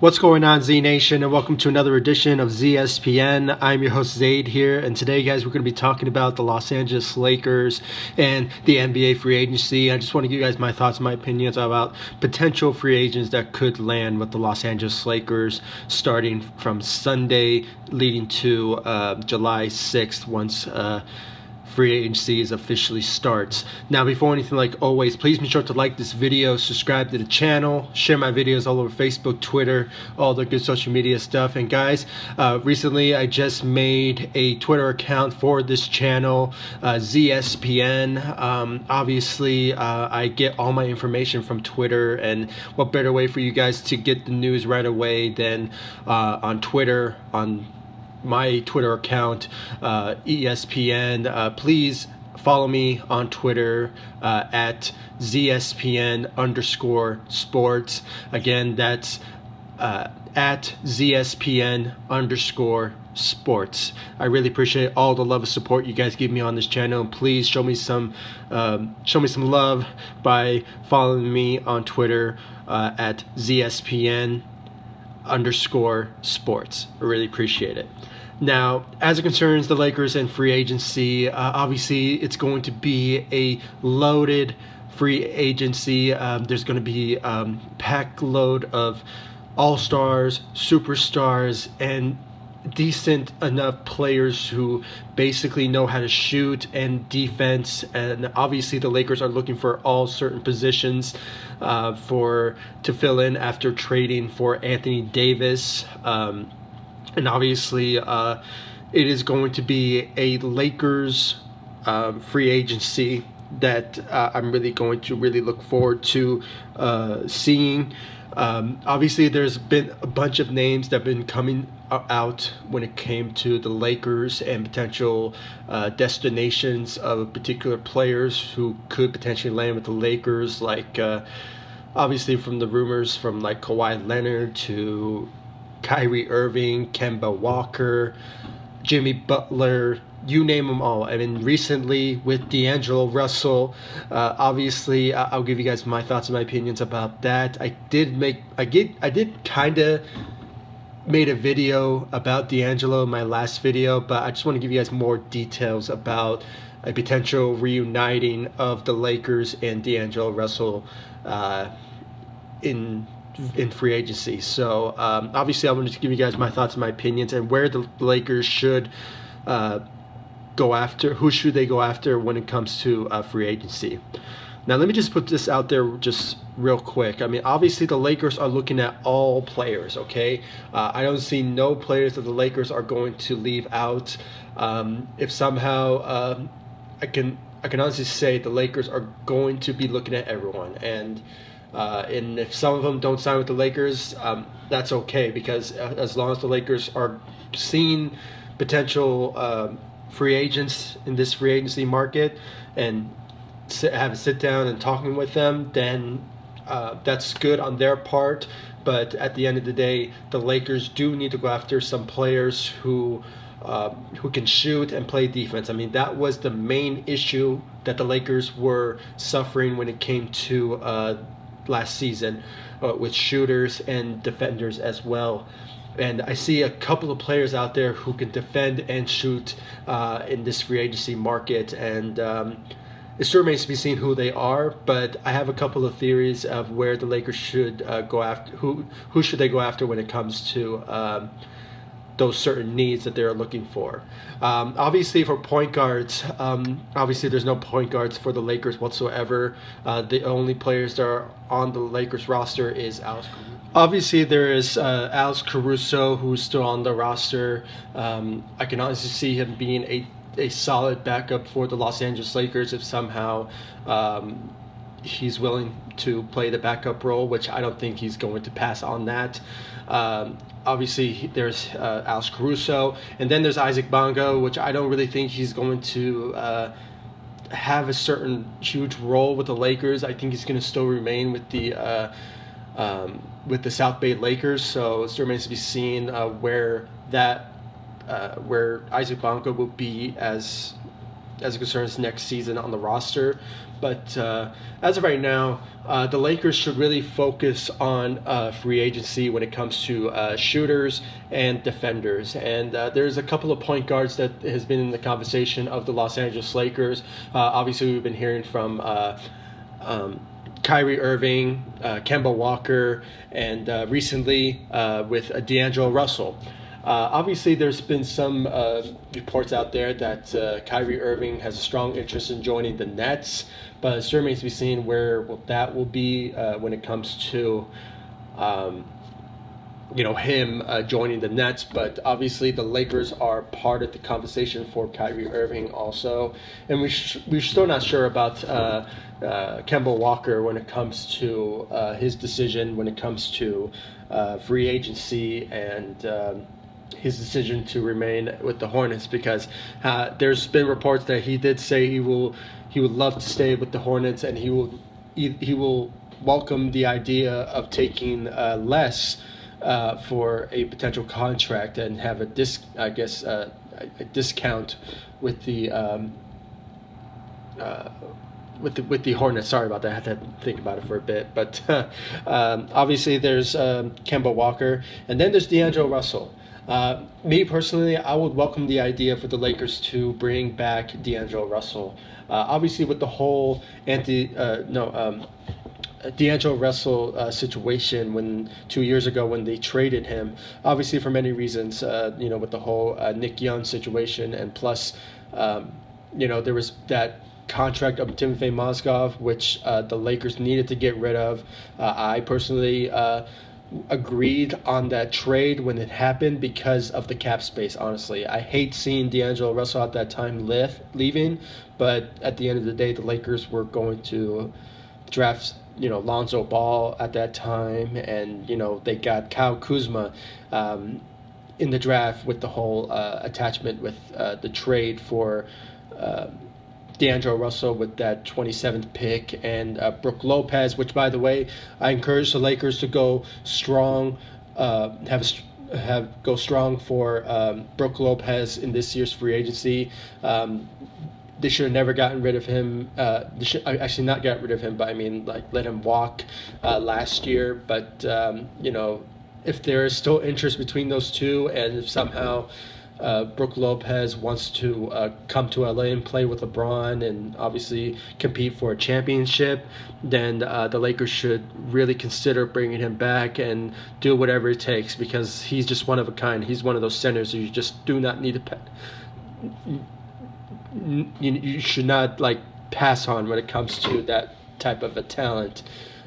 What's going on, Z Nation, and welcome to another edition of ZSPN. I'm your host Zaid here, and today, guys, we're going to be talking about the Los Angeles Lakers and the NBA free agency. I just want to give you guys my thoughts and my opinions about potential free agents that could land with the Los Angeles Lakers starting from Sunday leading to July 6th once free agency officially starts. Now, before anything, like always, please be sure to like this video, subscribe to the channel, share my videos all over Facebook, Twitter, all the good social media stuff. And guys, recently I just made a Twitter account for this channel, ZSPN. Obviously, I get all my information from Twitter, and what better way for you guys to get the news right away than on Twitter, on my Twitter account, ESPN. Please follow me on Twitter at ZSPN_sports. Again, that's at ZSPN_sports. I really appreciate all the love and support you guys give me on this channel. Please show me some love by following me on Twitter at ZSPN_sports. I really appreciate it. Now, as it concerns the Lakers and free agency, obviously it's going to be a loaded free agency. There's going to be a packed load of all-stars, superstars, and decent enough players who basically know how to shoot and defense. And obviously the Lakers are looking for all certain positions to fill in after trading for Anthony Davis. And obviously it is going to be a Lakers free agency that I'm really going to look forward to seeing. Obviously there's been a bunch of names that have been coming out when it came to the Lakers and potential destinations of particular players who could potentially land with the Lakers, like obviously from the rumors from like Kawhi Leonard to Kyrie Irving, Kemba Walker, Jimmy Butler, you name them all. I mean, recently with D'Angelo Russell, obviously I'll give you guys my thoughts and my opinions about that. I did kind of made a video about D'Angelo in my last video, but I just want to give you guys more details about a potential reuniting of the Lakers and D'Angelo Russell in free agency. So obviously I wanted to give you guys my thoughts and my opinions and where the Lakers should go after, who should they go after when it comes to free agency. Now let me just put this out there just real quick. I mean, obviously the Lakers are looking at all players, okay? I don't see no players that the Lakers are going to leave out. If somehow I can honestly say the Lakers are going to be looking at everyone, and if some of them don't sign with the Lakers, that's okay, because as long as the Lakers are seeing potential free agents in this free agency market and have a sit down and talking with them, then that's good on their part. But at the end of the day, the Lakers do need to go after some players who can shoot and play defense. I mean, that was the main issue that the Lakers were suffering when it came to last season, with shooters and defenders as well. And I see a couple of players out there who can defend and shoot in this free agency market, and it still remains to be seen who they are. But I have a couple of theories of where the Lakers should go after. Who should they go after when it comes to those certain needs that they're looking for. Obviously for point guards, obviously there's no point guards for the Lakers whatsoever. The only players that are on the Lakers roster is Alex Caruso. Obviously there is Alex Caruso, who's still on the roster. I can honestly see him being a solid backup for the Los Angeles Lakers if somehow he's willing to play the backup role, which I don't think he's going to pass on that. Obviously, there's Alex Caruso, and then there's Isaac Bongo, which I don't really think he's going to have a certain huge role with the Lakers. I think he's going to still remain with the South Bay Lakers. So it still remains to be seen where Isaac Bongo will be as as it concerns next season on the roster. But as of right now, the Lakers should really focus on free agency when it comes to shooters and defenders. And there's a couple of point guards that has been in the conversation of the Los Angeles Lakers. Obviously, we've been hearing from Kyrie Irving, Kemba Walker, and recently with D'Angelo Russell. Obviously, there's been some reports out there that Kyrie Irving has a strong interest in joining the Nets, but it still remains to be seen where that will be when it comes to him joining the Nets. But obviously, the Lakers are part of the conversation for Kyrie Irving also, and we're still not sure about Kemba Walker when it comes to his decision when it comes to free agency and his decision to remain with the Hornets, because there's been reports that he did say he would love to stay with the Hornets, and he will welcome the idea of taking less for a potential contract and have a discount with the with the Hornets. Sorry about that. I had to think about it for a bit. But obviously there's Kemba Walker, and then there's D'Angelo Russell. Me personally, I would welcome the idea for the Lakers to bring back D'Angelo Russell. Obviously, with the whole D'Angelo Russell situation when 2 years ago when they traded him, obviously for many reasons, with the whole Nick Young situation, and plus, there was that contract of Timofey Mozgov, which the Lakers needed to get rid of. I personally agreed on that trade when it happened because of the cap space. Honestly, I hate seeing D'Angelo Russell at that time leaving, but at the end of the day, the Lakers were going to draft Lonzo Ball at that time, and they got Kyle Kuzma in the draft with the whole attachment with the trade for D'Angelo Russell with that 27th pick, and Brook Lopez, which, by the way, I encourage the Lakers to go strong, go strong for Brook Lopez in this year's free agency. They should have never gotten rid of him. They should actually not got rid of him, but I mean, let him walk last year. But if there is still interest between those two, and if somehow Brook Lopez wants to come to LA and play with LeBron and obviously compete for a championship, then the Lakers should really consider bringing him back and do whatever it takes, because he's just one of a kind. He's one of those centers you just do not need to you should not pass on when it comes to that type of a talent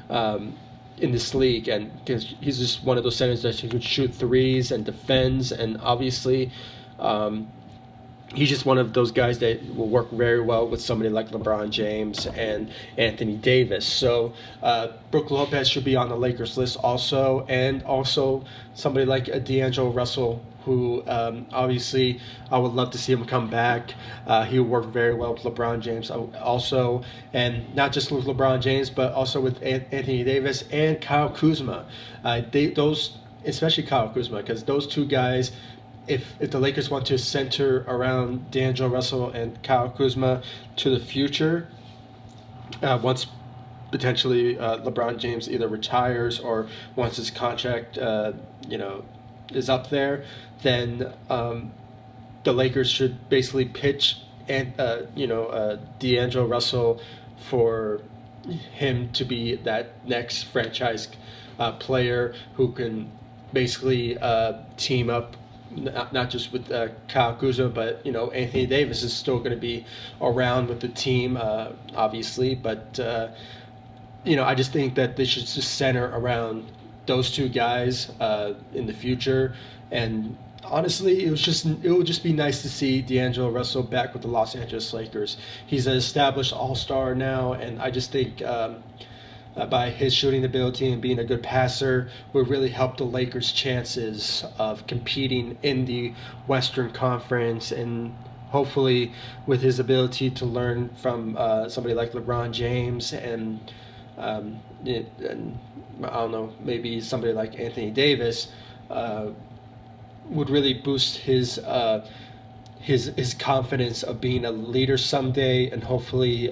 in this league, and because he's just one of those centers that can shoot threes and defends, and obviously he's just one of those guys that will work very well with somebody like LeBron James and Anthony Davis. So Brook Lopez should be on the Lakers list also, and also somebody like D'Angelo Russell, who obviously I would love to see him come back. He will work very well with LeBron James also, and not just with LeBron James, but also with Anthony Davis and Kyle Kuzma. Especially Kyle Kuzma, because those two guys, if the Lakers want to center around D'Angelo Russell and Kyle Kuzma to the future, once potentially LeBron James either retires or once his contract is up there, then the Lakers should basically pitch D'Angelo Russell for him to be that next franchise player who can basically team up not just with Kyle Kuzma, but Anthony Davis is still going to be around with the team, obviously. But I just think that they should just center around those two guys in the future. And honestly, it would just be nice to see D'Angelo Russell back with the Los Angeles Lakers. He's an established all-star now, and I just think by his shooting ability and being a good passer would really help the Lakers' chances of competing in the Western Conference, and hopefully with his ability to learn from somebody like LeBron James and I don't know, maybe somebody like Anthony Davis would really boost his his confidence of being a leader someday, and hopefully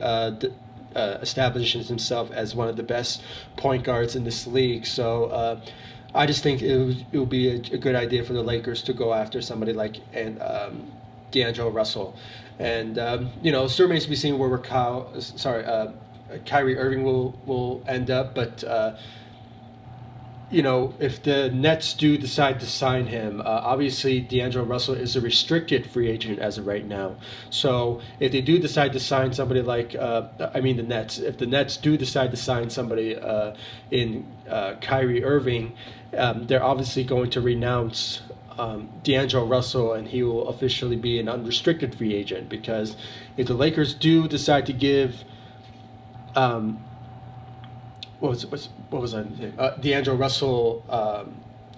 establishes himself as one of the best point guards in this league. So I just think it would be a good idea for the Lakers to go after somebody like D'Angelo Russell. And still remains to be seen where Kyrie Irving will end up, but if the Nets do decide to sign him, obviously D'Angelo Russell is a restricted free agent as of right now. So if they do decide to sign somebody like, the Nets, if the Nets do decide to sign somebody in Kyrie Irving, they're obviously going to renounce D'Angelo Russell, and he will officially be an unrestricted free agent, because if the Lakers do decide to give D'Angelo Russell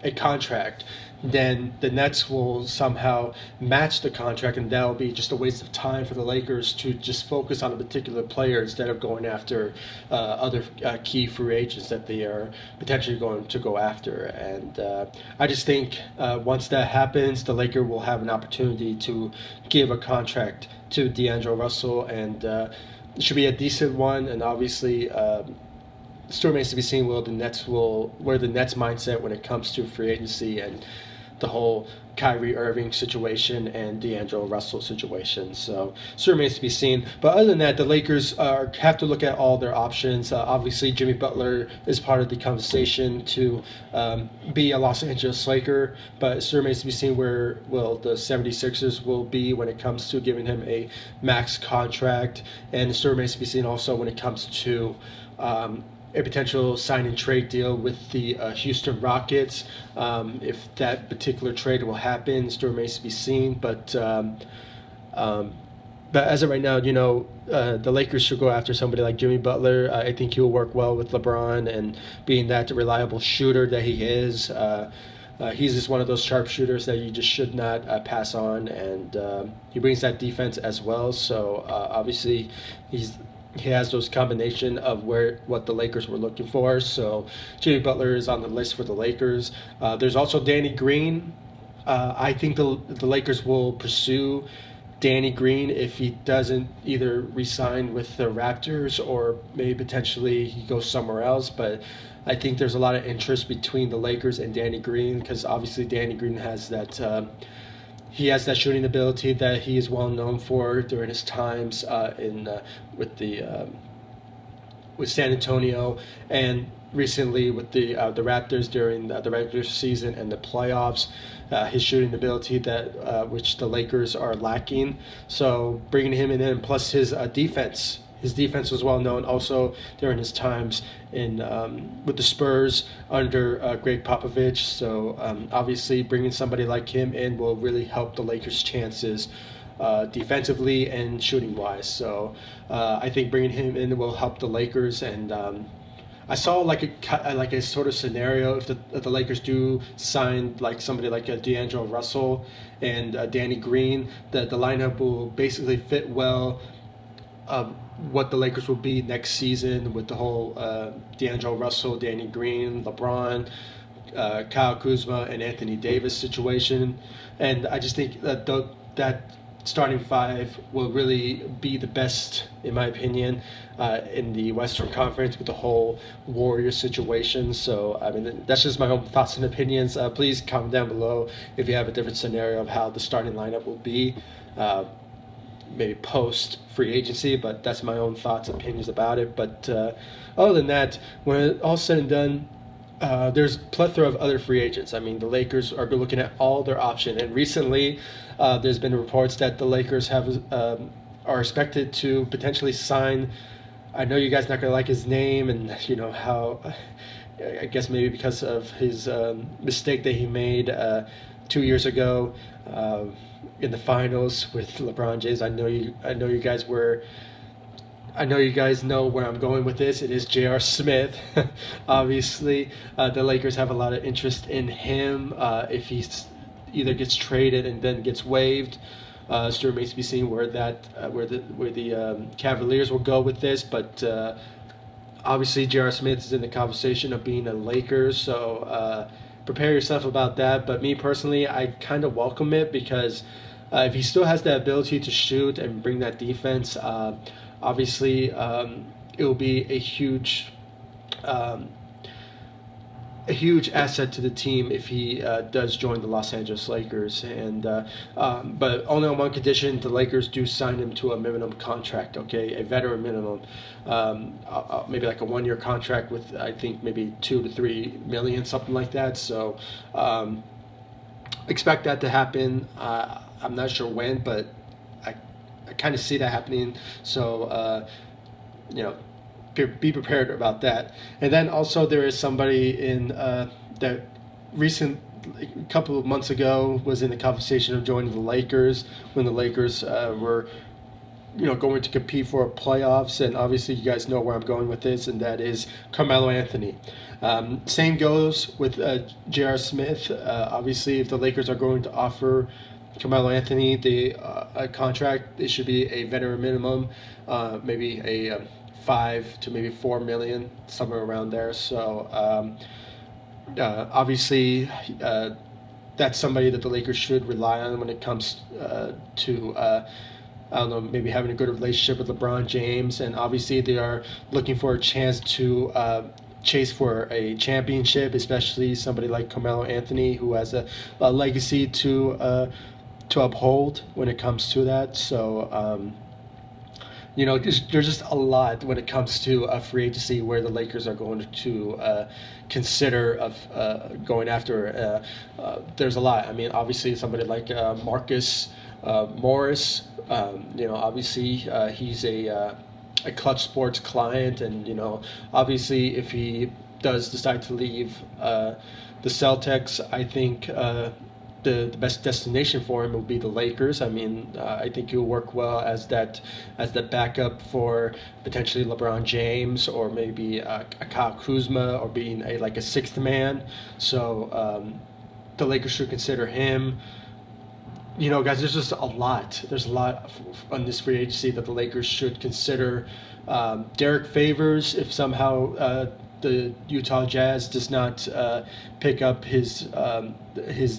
a contract, then the Nets will somehow match the contract, and that will be just a waste of time for the Lakers to just focus on a particular player instead of going after other key free agents that they are potentially going to go after. And I just think once that happens, the Lakers will have an opportunity to give a contract to D'Angelo Russell, and it should be a decent one. And obviously still remains to be seen where the Nets mindset when it comes to free agency and the whole Kyrie Irving situation and D'Angelo Russell situation. So still remains to be seen. But other than that, the Lakers have to look at all their options. Obviously, Jimmy Butler is part of the conversation to be a Los Angeles Laker, but it still remains to be seen where the 76ers will be when it comes to giving him a max contract. And it still remains to be seen also when it comes to a potential sign and trade deal with the Houston Rockets. If that particular trade will happen, still remains to be seen. But as of right now, the Lakers should go after somebody like Jimmy Butler. I think he'll work well with LeBron, and being that reliable shooter that he is, he's just one of those sharpshooters that you just should not pass on, and he brings that defense as well. So obviously, he has those combination of what the Lakers were looking for. So Jimmy Butler is on the list for the Lakers. There's also Danny Green. I think the Lakers will pursue Danny Green if he doesn't either re-sign with the Raptors or maybe potentially he goes somewhere else. But I think there's a lot of interest between the Lakers and Danny Green, because obviously Danny Green has that he has that shooting ability that he is well known for during his times with San Antonio, and recently with the Raptors during the regular season and the playoffs. His shooting ability that which the Lakers are lacking. So bringing him in, plus his defense. His defense was well known also during his times with the Spurs under Greg Popovich. So obviously bringing somebody like him in will really help the Lakers' chances defensively and shooting wise. So I think bringing him in will help the Lakers. And I saw like a sort of scenario if the Lakers do sign like somebody like a D'Angelo Russell and Danny Green, that the lineup will basically fit well what the Lakers will be next season with the whole D'Angelo Russell, Danny Green, LeBron, Kyle Kuzma, and Anthony Davis situation. And I just think that starting five will really be the best, in my opinion, in the Western Conference with the whole Warriors situation. So, I mean, that's just my own thoughts and opinions. Please comment down below if you have a different scenario of how the starting lineup will be, maybe post free agency, but that's my own thoughts and opinions about it. But other than that, when all's said and done, there's a plethora of other free agents. I mean, the Lakers are looking at all their options, and recently there's been reports that the Lakers are expected to potentially sign. I know you guys not gonna like his name, and how I guess maybe because of his mistake that he made 2 years ago in the finals with LeBron James. I know you guys know where I'm going with this. It is J.R. Smith. Obviously, the Lakers have a lot of interest in him. If he either gets traded and then gets waived, still remains to be seen where the Cavaliers will go with this. But obviously, J.R. Smith is in the conversation of being a Lakers, so prepare yourself about that. But me personally, I kind of welcome it because if he still has the ability to shoot and bring that defense, obviously it will be a huge asset to the team if he does join the Los Angeles Lakers. And but only on one condition: the Lakers do sign him to a minimum contract, okay, a veteran minimum, maybe like a 1-year contract with, I think, maybe $2 to $3 million, something like that. So expect that to happen. I'm not sure when, but I kind of see that happening. So be prepared about that. And then also there is somebody in that recent couple of months ago was in the conversation of joining the Lakers when the Lakers were going to compete for playoffs. And obviously you guys know where I'm going with this, and that is Carmelo Anthony. Same goes with J.R. Smith. Obviously, if the Lakers are going to offer Carmelo Anthony a contract, it should be a veteran minimum, maybe a $5 to maybe $4 million, somewhere around there. So obviously that's somebody that the Lakers should rely on when it comes to I don't know, maybe having a good relationship with LeBron James. And obviously they are looking for a chance to chase for a championship, especially somebody like Carmelo Anthony, who has a legacy to uphold when it comes to that. So there's just a lot when it comes to a free agency where the Lakers are going to consider of going after. There's a lot. I mean, obviously somebody like Marcus Morris. Obviously he's a Clutch Sports client, and obviously if he does decide to leave the Celtics, I think the best destination for him will be the Lakers. I mean, I think he'll work well as the backup for potentially LeBron James, or maybe a Kyle Kuzma, or being a sixth man. So the Lakers should consider him. Guys, there's just a lot. There's a lot on this free agency that the Lakers should consider. Derek Favors, if somehow the Utah Jazz does not pick up his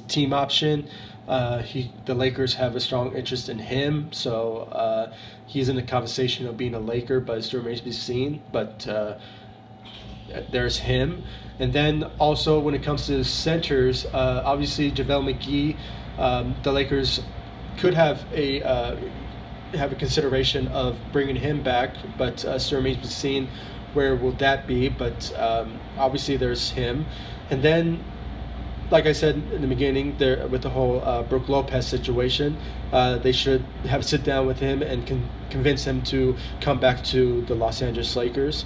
team option, the Lakers have a strong interest in him. So he's in the conversation of being a Laker, but it still remains to be seen. But there's him. And then also when it comes to centers, obviously JaVale McGee, the Lakers could have a consideration of bringing him back, but still remains to be seen where will that be. But obviously there's him. And then, like I said in the beginning, there with the whole Brook Lopez situation, they should have a sit down with him and convince him to come back to the Los Angeles Lakers.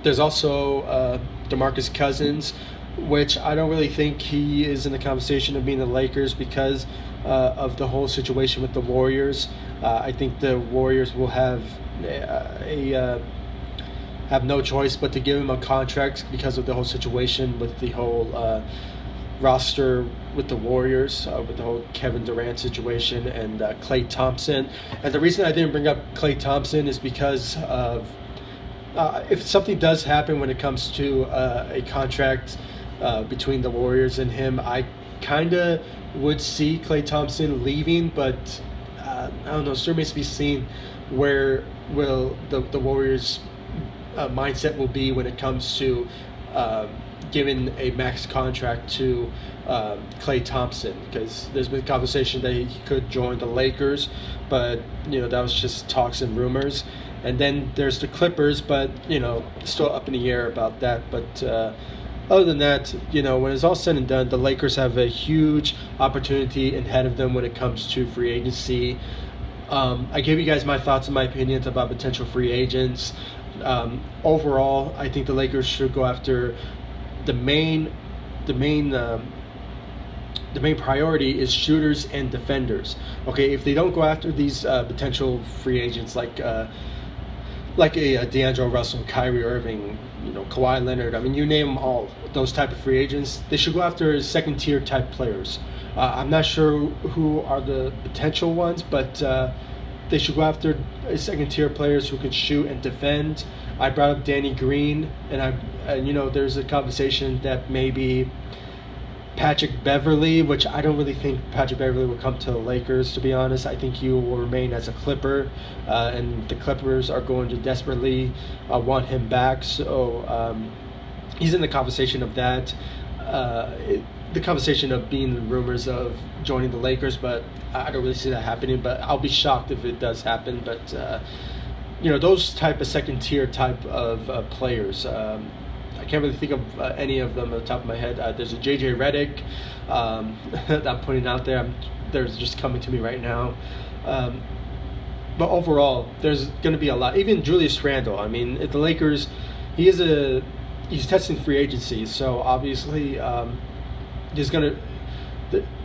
There's also DeMarcus Cousins, which I don't really think he is in the conversation of being the Lakers because of the whole situation with the Warriors. I think the Warriors will have no choice but to give him a contract because of the whole situation with the whole roster with the Warriors, with the whole Kevin Durant situation and Klay Thompson. And the reason I didn't bring up Klay Thompson is because of if something does happen when it comes to a contract between the Warriors and him, I kind of would see Klay Thompson leaving, but I don't know, still remains to be seen where will the Warriors' mindset will be when it comes to giving a max contract to Klay Thompson, because there's been conversation that he could join the Lakers, but that was just talks and rumors. And then there's the Clippers, but still up in the air about that. But other than that, when it's all said and done, the Lakers have a huge opportunity ahead of them when it comes to free agency. I gave you guys my thoughts and my opinions about potential free agents. Overall, I think the Lakers should go after the main priority is shooters and defenders. Okay, if they don't go after these potential free agents like a D'Angelo Russell, Kyrie Irving, Kawhi Leonard, I mean, you name them all, those type of free agents, they should go after second-tier type players. I'm not sure who are the potential ones, but they should go after second-tier players who can shoot and defend. I brought up Danny Green, and there's a conversation that maybe Patrick Beverley, which I don't really think Patrick Beverley will come to the Lakers, to be honest. I think he will remain as a Clipper, and the Clippers are going to desperately want him back. So he's in the conversation of that. The conversation of being rumors of joining the Lakers, but I don't really see that happening. But I'll be shocked if it does happen. But those type of second tier type of players. I can't really think of any of them on the top of my head. There's a JJ Redick that I'm putting out there. They're just coming to me right now. But overall, there's going to be a lot. Even Julius Randle. I mean, at the Lakers, he's testing free agency, so obviously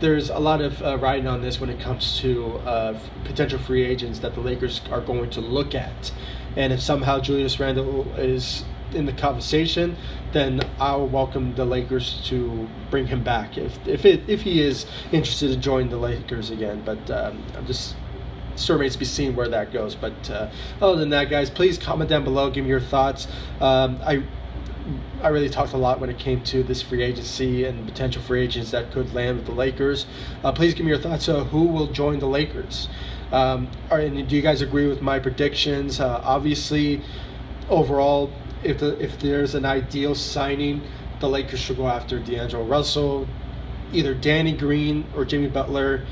there's a lot of riding on this when it comes to potential free agents that the Lakers are going to look at. And if somehow Julius Randle is in the conversation, then I'll welcome the Lakers to bring him back if he is interested in joining the Lakers again. But I'm just still remains to be seen where that goes. But other than that, guys, please comment down below, give me your thoughts. I really talked a lot when it came to this free agency and potential free agents that could land with the Lakers. Please give me your thoughts. Who will join the Lakers? And do you guys agree with my predictions? Obviously, overall, if there's an ideal signing, the Lakers should go after D'Angelo Russell, either Danny Green or Jimmy Butler.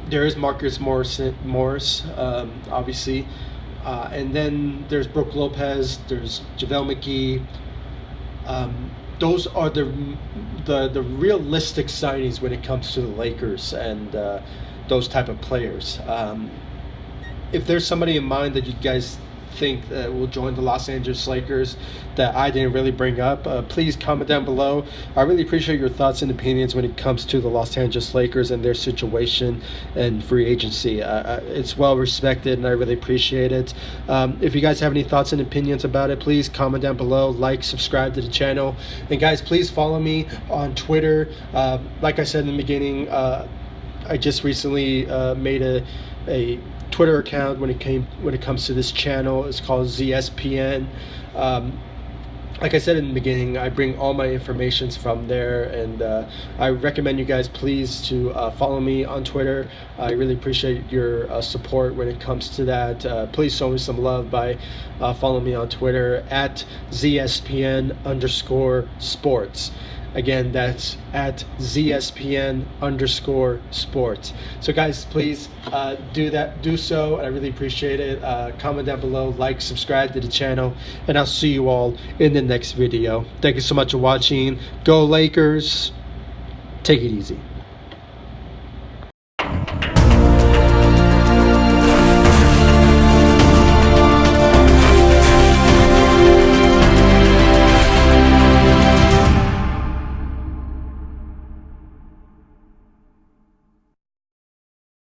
There is Marcus Morris, obviously. And then there's Brook Lopez, there's JaVale McGee. Those are the realistic signings when it comes to the Lakers and those type of players. If there's somebody in mind that you guys think that will join the Los Angeles Lakers that I didn't really bring up, please comment down below. I really appreciate your thoughts and opinions when it comes to the Los Angeles Lakers and their situation and free agency. It's well respected and I really appreciate it. If you guys have any thoughts and opinions about it, please comment down below, like, subscribe to the channel, and guys, please follow me on Twitter. Like I said in the beginning, I just recently made a Twitter account when it comes to this channel. It's called ZSPN. Like I said in the beginning, I bring all my informations from there, and I recommend you guys please to follow me on Twitter. I really appreciate your support when it comes to that. Please show me some love by following me on Twitter at ZSPN_sports. Again, that's at ZSPN_sports. So guys, please do so. I really appreciate it. Comment down below, like, subscribe to the channel, and I'll see you all in the next video. Thank you so much for watching. Go Lakers. Take it easy.